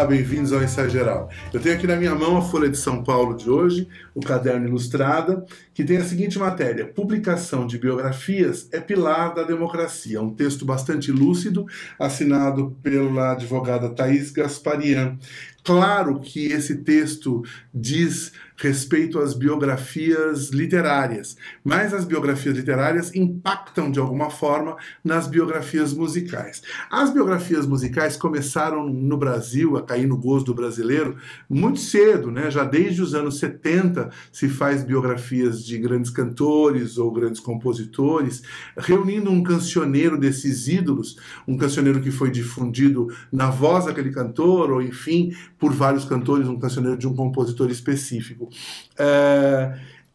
Olá, bem-vindos ao Ensaio Geral. Eu tenho aqui na minha mão a Folha de São Paulo de hoje, o Caderno Ilustrada, que tem a seguinte matéria: publicação de biografias é pilar da democracia. Um texto bastante lúcido, assinado pela advogada Thaís Gasparian. Claro que esse texto diz respeito às biografias literárias, mas as biografias literárias impactam de alguma forma nas biografias musicais. As biografias musicais começaram no Brasil a cair no gosto do brasileiro muito cedo, né? Já desde os anos 70 se faz biografias de grandes cantores ou grandes compositores, reunindo um cancioneiro desses ídolos, um cancioneiro que foi difundido na voz daquele cantor, ou enfim, por vários cantores, um cancioneiro de um compositor específico.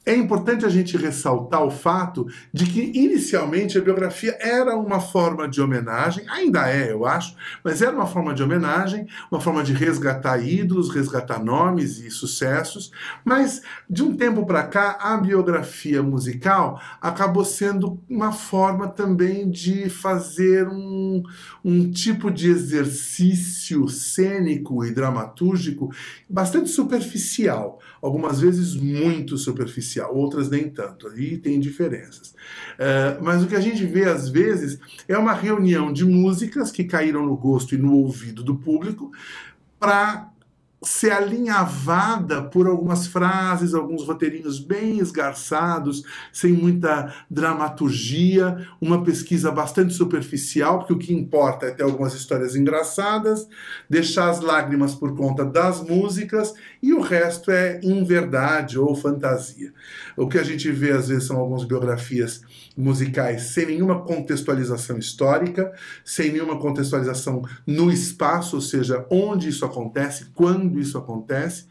É importante a gente ressaltar o fato de que, inicialmente, a biografia era uma forma de homenagem, ainda é, eu acho, mas era uma forma de homenagem, uma forma de resgatar ídolos, resgatar nomes e sucessos, mas, de um tempo para cá, a biografia musical acabou sendo uma forma também de fazer um tipo de exercício cênico e dramatúrgico bastante superficial, algumas vezes muito superficial, outras nem tanto, aí tem diferenças. Mas o que a gente vê às vezes é uma reunião de músicas que caíram no gosto e no ouvido do público para ser alinhavada por algumas frases, alguns roteirinhos bem esgarçados, sem muita dramaturgia, uma pesquisa bastante superficial, porque o que importa é ter algumas histórias engraçadas, deixar as lágrimas por conta das músicas, e o resto é inverdade ou fantasia. O que a gente vê às vezes são algumas biografias musicais sem nenhuma contextualização histórica, sem nenhuma contextualização no espaço, ou seja, onde isso acontece, quando isso acontece.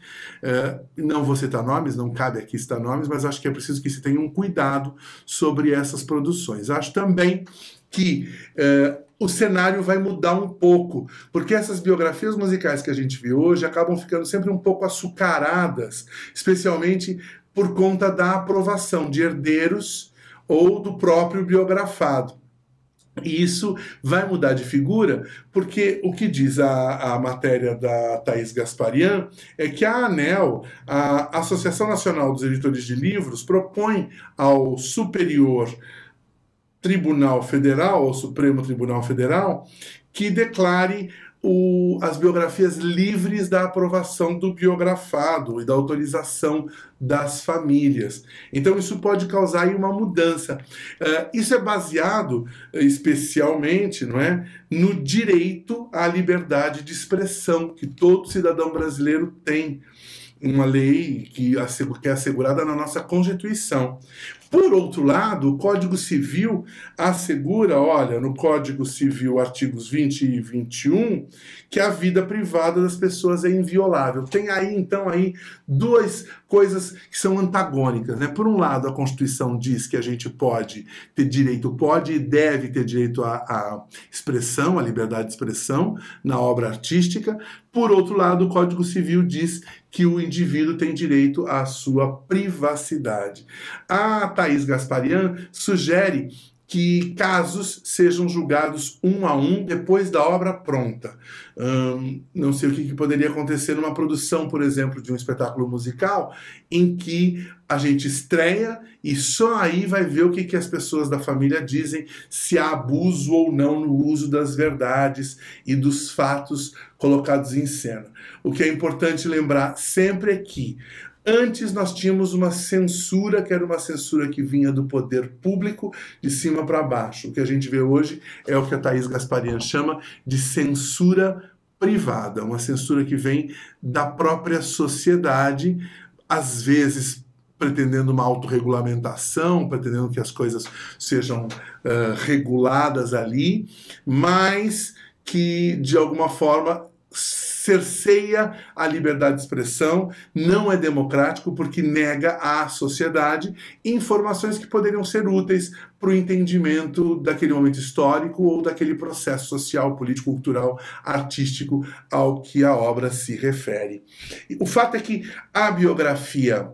Não vou citar nomes, não cabe aqui citar nomes, mas acho que é preciso que se tenha um cuidado sobre essas produções. Acho também que o cenário vai mudar um pouco, porque essas biografias musicais que a gente vê hoje acabam ficando sempre um pouco açucaradas, especialmente por conta da aprovação de herdeiros ou do próprio biografado. E isso vai mudar de figura, porque o que diz a matéria da Thaís Gasparian é que a ANEL, a Associação Nacional dos Editores de Livros, propõe ao Superior Tribunal Federal, ao Supremo Tribunal Federal, que declare as biografias livres da aprovação do biografado e da autorização das famílias. Então isso pode causar aí uma mudança. Isso é baseado especialmente, não é, no direito à liberdade de expressão que todo cidadão brasileiro tem. Uma lei que é assegurada na nossa Constituição. Por outro lado, o Código Civil assegura, olha, no Código Civil, artigos 20 e 21, que a vida privada das pessoas é inviolável. Tem aí, então, duas coisas que são antagônicas, né? Por um lado, a Constituição diz que a gente pode e deve ter direito à expressão, à liberdade de expressão na obra artística. Por outro lado, o Código Civil diz que o indivíduo tem direito à sua privacidade. A Thaís Gasparian sugere que casos sejam julgados um a um depois da obra pronta. Não sei o que poderia acontecer numa produção, por exemplo, de um espetáculo musical, em que a gente estreia e só aí vai ver o que as pessoas da família dizem, se há abuso ou não no uso das verdades e dos fatos colocados em cena. O que é importante lembrar sempre é que antes nós tínhamos uma censura, que era uma censura que vinha do poder público de cima para baixo. O que a gente vê hoje é o que a Thaís Gasparian chama de censura privada, uma censura que vem da própria sociedade, às vezes pretendendo uma autorregulamentação, pretendendo que as coisas sejam reguladas ali, mas que, de alguma forma, cerceia a liberdade de expressão, não é democrático porque nega à sociedade informações que poderiam ser úteis para o entendimento daquele momento histórico ou daquele processo social, político, cultural, artístico ao que a obra se refere. O fato é que a biografia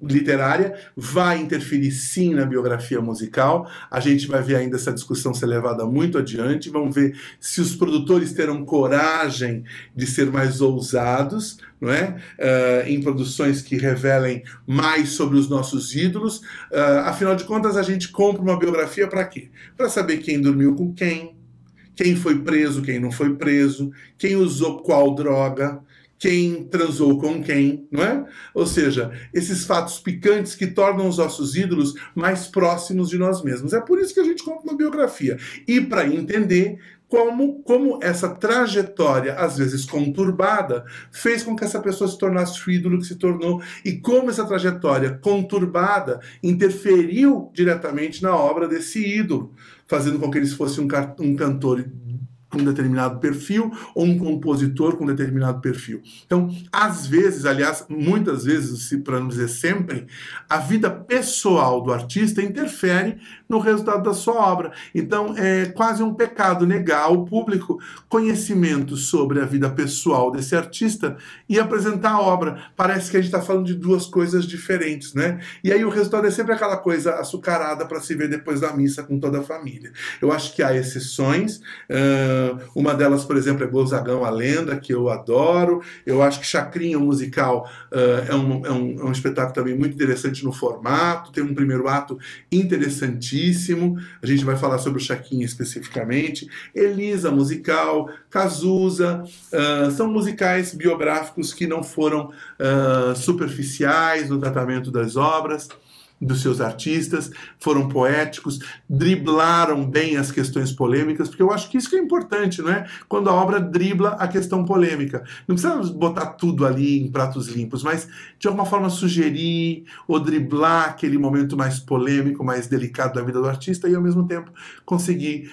literária, vai interferir sim na biografia musical. A gente vai ver ainda essa discussão ser levada muito adiante, vamos ver se os produtores terão coragem de ser mais ousados, não é? Em produções que revelem mais sobre os nossos ídolos. Afinal de contas, a gente compra uma biografia para quê? Para saber quem dormiu com quem foi preso, quem não foi preso, quem usou qual droga, quem transou com quem, não é? Ou seja, esses fatos picantes que tornam os nossos ídolos mais próximos de nós mesmos. É por isso que a gente compra uma biografia. E para entender como essa trajetória, às vezes conturbada, fez com que essa pessoa se tornasse o ídolo que se tornou, e como essa trajetória conturbada interferiu diretamente na obra desse ídolo, fazendo com que ele fosse um cantor com determinado perfil ou um compositor com determinado perfil. Então, às vezes, aliás, muitas vezes, para não dizer sempre, a vida pessoal do artista interfere no resultado da sua obra. Então, é quase um pecado negar ao público conhecimento sobre a vida pessoal desse artista e apresentar a obra. Parece que a gente está falando de duas coisas diferentes, né? E aí o resultado é sempre aquela coisa açucarada para se ver depois da missa com toda a família. Eu acho que há exceções. Uma delas, por exemplo, é Gonzagão, a Lenda, que eu adoro. Eu acho que Chacrinha, o musical, é um espetáculo também muito interessante no formato, tem um primeiro ato interessantíssimo. A gente vai falar sobre o Chacrinha especificamente. Elisa, musical, Cazuza, são musicais biográficos que não foram superficiais no tratamento das obras dos seus artistas, foram poéticos, driblaram bem as questões polêmicas, porque eu acho que isso que é importante, não é? Quando a obra dribla a questão polêmica. Não precisa botar tudo ali em pratos limpos, mas de alguma forma sugerir ou driblar aquele momento mais polêmico, mais delicado da vida do artista e ao mesmo tempo conseguir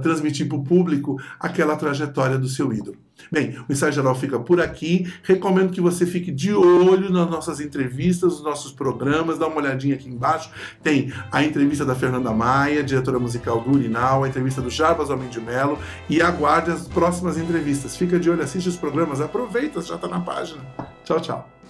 transmitir para o público aquela trajetória do seu ídolo. Bem, o Ensaio Geral fica por aqui. Recomendo que você fique de olho nas nossas entrevistas, nos nossos programas. Dá uma olhadinha aqui embaixo. Tem a entrevista da Fernanda Maia, diretora musical do Urinal, a entrevista do Jarbas Homem de Melo, e aguarde as próximas entrevistas. Fica de olho, assiste os programas, aproveita, já está na página. Tchau, tchau.